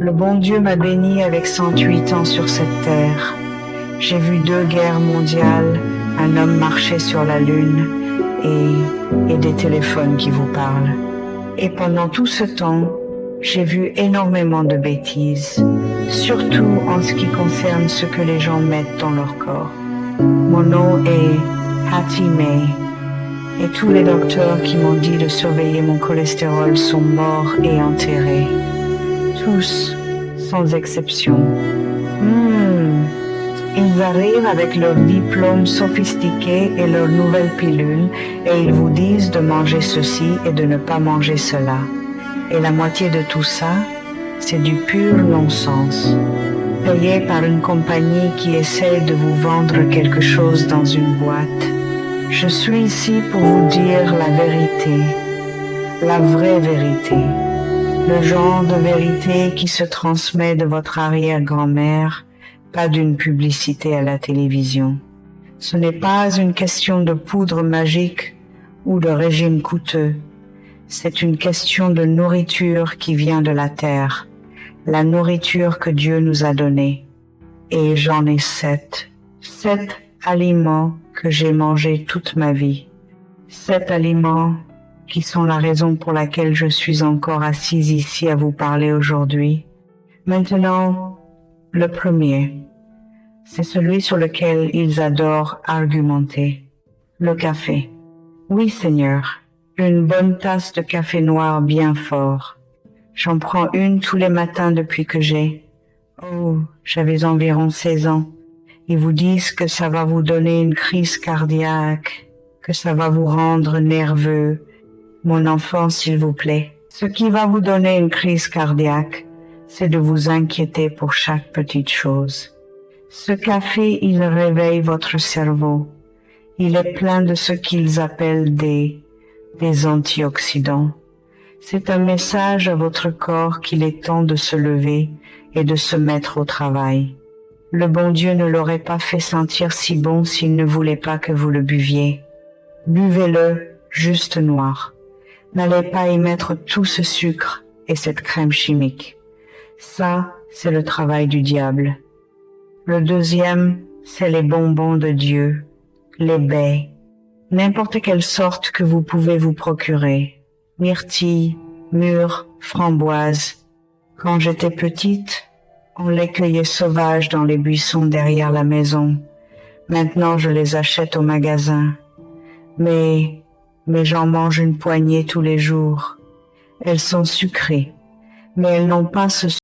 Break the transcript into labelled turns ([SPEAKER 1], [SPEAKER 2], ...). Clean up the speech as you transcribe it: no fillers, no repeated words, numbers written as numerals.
[SPEAKER 1] Le bon Dieu m'a béni avec 108 ans sur cette terre. J'ai vu 2 guerres mondiales, un homme marcher sur la lune et des téléphones qui vous parlent. Et pendant tout ce temps, j'ai vu énormément de bêtises, surtout en ce qui concerne ce que les gens mettent dans leur corps. Mon nom est Hattie May, et tous les docteurs qui m'ont dit de surveiller mon cholestérol sont morts et enterrés. Tous, sans exception. Ils arrivent avec leurs diplômes sophistiqués et leurs nouvelles pilules et ils vous disent de manger ceci et de ne pas manger cela. Et la moitié de tout ça, c'est du pur non-sens. Payé par une compagnie qui essaie de vous vendre quelque chose dans une boîte. Je suis ici pour vous dire la vérité, la vraie vérité. Le genre de vérité qui se transmet de votre arrière-grand-mère, pas d'une publicité à la télévision. Ce n'est pas une question de poudre magique ou de régime coûteux. C'est une question de nourriture qui vient de la terre, la nourriture que Dieu nous a donnée. Et j'en ai 7 aliments que j'ai mangés toute ma vie. 7 aliments qui sont la raison pour laquelle je suis encore assise ici à vous parler aujourd'hui. Maintenant, le premier, c'est celui sur lequel ils adorent argumenter. Le café. Oui, Seigneur, une bonne tasse de café noir bien fort. J'en prends une tous les matins depuis que j'avais environ 16 ans. Ils vous disent que ça va vous donner une crise cardiaque, que ça va vous rendre nerveux. Mon enfant, s'il vous plaît, ce qui va vous donner une crise cardiaque, c'est de vous inquiéter pour chaque petite chose. Ce café, il réveille votre cerveau. Il est plein de ce qu'ils appellent des antioxydants. C'est un message à votre corps qu'il est temps de se lever et de se mettre au travail. Le bon Dieu ne l'aurait pas fait sentir si bon s'il ne voulait pas que vous le buviez. Buvez-le juste noir. N'allez pas y mettre tout ce sucre et cette crème chimique. Ça, c'est le travail du diable. Le deuxième, c'est les bonbons de Dieu, les baies, n'importe quelle sorte que vous pouvez vous procurer. Myrtille, mûre, framboise. Quand j'étais petite, on les cueillait sauvages dans les buissons derrière la maison. Maintenant, je les achète au magasin. Mais j'en mange une poignée tous les jours. Elles sont sucrées, mais elles n'ont pas ce